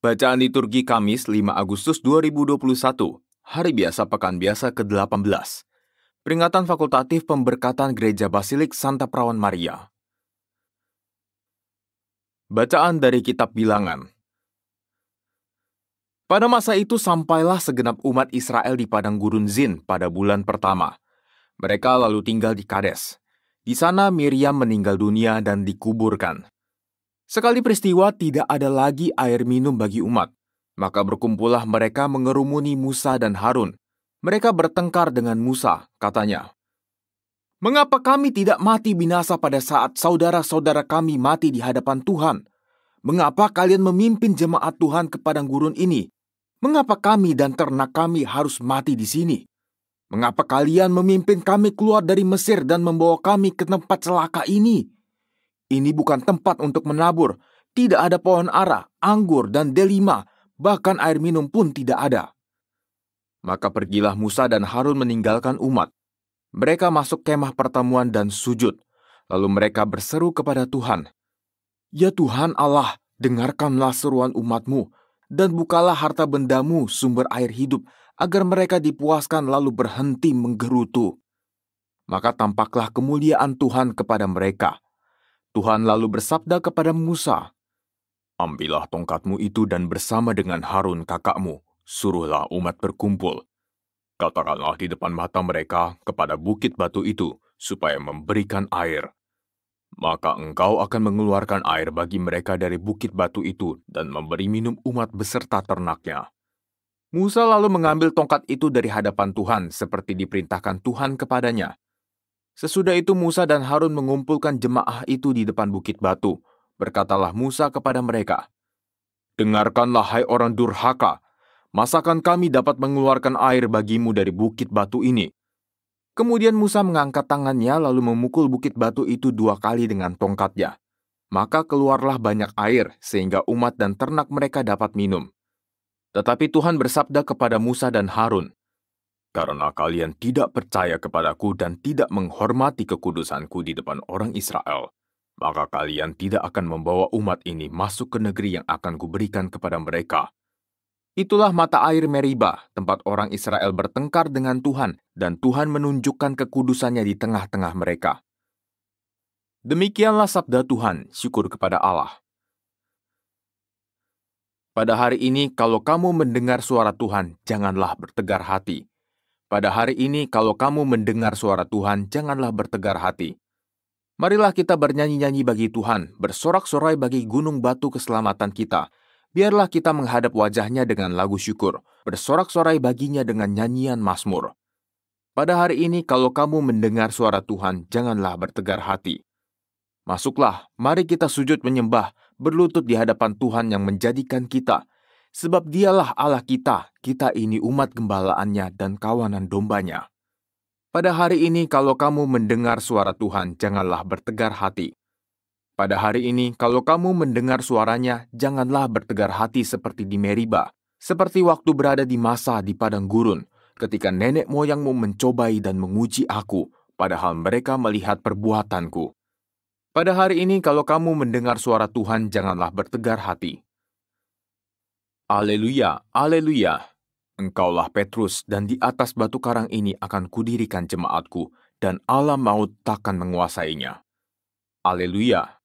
Bacaan liturgi Kamis 5 Agustus 2021, Hari Biasa Pekan Biasa ke-18. Peringatan fakultatif pemberkatan Gereja Basilik Santa Perawan Maria. Bacaan dari Kitab Bilangan. Pada masa itu sampailah segenap umat Israel di padang gurun Zin pada bulan pertama. Mereka lalu tinggal di Kades. Di sana Miriam meninggal dunia dan dikuburkan. Sekali peristiwa tidak ada lagi air minum bagi umat. Maka berkumpullah mereka mengerumuni Musa dan Harun. Mereka bertengkar dengan Musa, katanya, "Mengapa kami tidak mati binasa pada saat saudara-saudara kami mati di hadapan Tuhan? Mengapa kalian memimpin jemaat Tuhan ke padang gurun ini? Mengapa kami dan ternak kami harus mati di sini? Mengapa kalian memimpin kami keluar dari Mesir dan membawa kami ke tempat celaka ini? Ini bukan tempat untuk menabur. Tidak ada pohon ara, anggur, dan delima. Bahkan air minum pun tidak ada." Maka pergilah Musa dan Harun meninggalkan umat. Mereka masuk kemah pertemuan dan sujud. Lalu mereka berseru kepada Tuhan, "Ya Tuhan Allah, dengarkanlah seruan umat-Mu, dan bukalah harta bendamu sumber air hidup, agar mereka dipuaskan lalu berhenti menggerutu." Maka tampaklah kemuliaan Tuhan kepada mereka. Tuhan lalu bersabda kepada Musa, "Ambillah tongkatmu itu dan bersama dengan Harun kakakmu, suruhlah umat berkumpul. Katakanlah di depan mata mereka kepada bukit batu itu, supaya memberikan air. Maka engkau akan mengeluarkan air bagi mereka dari bukit batu itu dan memberi minum umat beserta ternaknya." Musa lalu mengambil tongkat itu dari hadapan Tuhan, seperti diperintahkan Tuhan kepadanya. Sesudah itu Musa dan Harun mengumpulkan jemaah itu di depan bukit batu. Berkatalah Musa kepada mereka, "Dengarkanlah hai orang durhaka, masakan kami dapat mengeluarkan air bagimu dari bukit batu ini?" Kemudian Musa mengangkat tangannya lalu memukul bukit batu itu 2 kali dengan tongkatnya. Maka keluarlah banyak air sehingga umat dan ternak mereka dapat minum. Tetapi Tuhan bersabda kepada Musa dan Harun, "Karena kalian tidak percaya kepadaku dan tidak menghormati kekudusanku di depan orang Israel, maka kalian tidak akan membawa umat ini masuk ke negeri yang akan kuberikan kepada mereka." Itulah mata air Meriba, tempat orang Israel bertengkar dengan Tuhan, dan Tuhan menunjukkan kekudusannya di tengah-tengah mereka. Demikianlah sabda Tuhan, syukur kepada Allah. Pada hari ini, kalau kamu mendengar suara Tuhan, janganlah bertegar hati. Pada hari ini, kalau kamu mendengar suara Tuhan, janganlah bertegar hati. Marilah kita bernyanyi-nyanyi bagi Tuhan, bersorak-sorai bagi gunung batu keselamatan kita. Biarlah kita menghadap wajahnya dengan lagu syukur, bersorak-sorai baginya dengan nyanyian mazmur. Pada hari ini, kalau kamu mendengar suara Tuhan, janganlah bertegar hati. Masuklah, mari kita sujud menyembah, berlutut di hadapan Tuhan yang menjadikan kita. Sebab dialah Allah kita ini umat gembalaannya dan kawanan dombanya. Pada hari ini kalau kamu mendengar suara Tuhan, janganlah bertegar hati. Pada hari ini kalau kamu mendengar suaranya, janganlah bertegar hati seperti di Meriba, seperti waktu berada di Masa di padang gurun, ketika nenek moyangmu mencobai dan menguji aku, padahal mereka melihat perbuatanku. Pada hari ini kalau kamu mendengar suara Tuhan, janganlah bertegar hati. Haleluya, haleluya. Engkaulah Petrus, dan di atas batu karang ini akan kudirikan jemaatku, dan alam maut takkan menguasainya. Haleluya.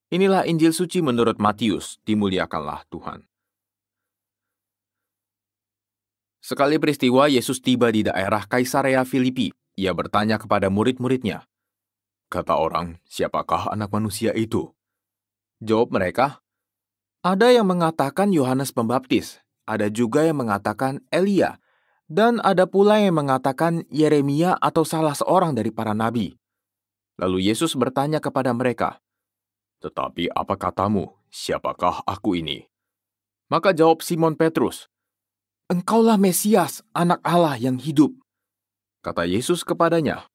Inilah Injil suci menurut Matius, dimuliakanlah Tuhan. Sekali peristiwa Yesus tiba di daerah Kaisarea Filipi. Ia bertanya kepada murid-muridnya, "Kata orang, siapakah anak manusia itu?" Jawab mereka, "Ada yang mengatakan Yohanes Pembaptis, ada juga yang mengatakan Elia, dan ada pula yang mengatakan Yeremia atau salah seorang dari para nabi." Lalu Yesus bertanya kepada mereka, "Tetapi apa katamu, siapakah aku ini?" Maka jawab Simon Petrus, "Engkaulah Mesias, anak Allah yang hidup." Kata Yesus kepadanya,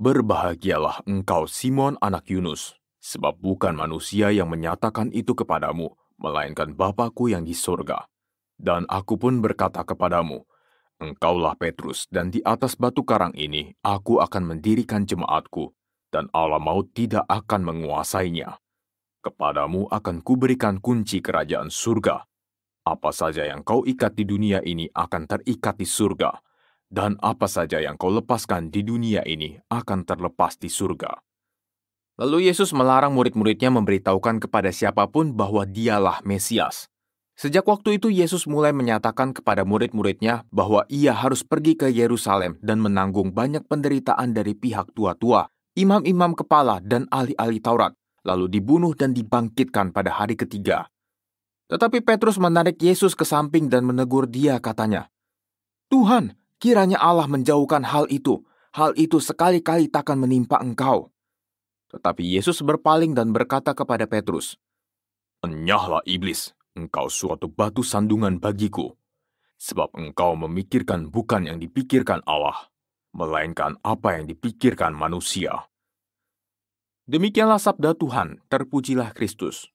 "Berbahagialah engkau Simon anak Yunus, sebab bukan manusia yang menyatakan itu kepadamu, melainkan Bapa-Ku yang di surga. Dan aku pun berkata kepadamu, engkaulah Petrus, dan di atas batu karang ini aku akan mendirikan jemaatku, dan alam maut tidak akan menguasainya. Kepadamu akan kuberikan kunci kerajaan surga. Apa saja yang kau ikat di dunia ini akan terikat di surga, dan apa saja yang kau lepaskan di dunia ini akan terlepas di surga." Lalu Yesus melarang murid-muridnya memberitahukan kepada siapapun bahwa dialah Mesias. Sejak waktu itu Yesus mulai menyatakan kepada murid-muridnya bahwa ia harus pergi ke Yerusalem dan menanggung banyak penderitaan dari pihak tua-tua, imam-imam kepala, dan ahli-ahli Taurat, lalu dibunuh dan dibangkitkan pada hari ketiga. Tetapi Petrus menarik Yesus ke samping dan menegur dia, katanya, "Tuhan, kiranya Allah menjauhkan hal itu. Hal itu sekali-kali takkan menimpa engkau." Tetapi Yesus berpaling dan berkata kepada Petrus, "Enyahlah iblis, engkau suatu batu sandungan bagiku, sebab engkau memikirkan bukan yang dipikirkan Allah, melainkan apa yang dipikirkan manusia." Demikianlah sabda Tuhan, terpujilah Kristus.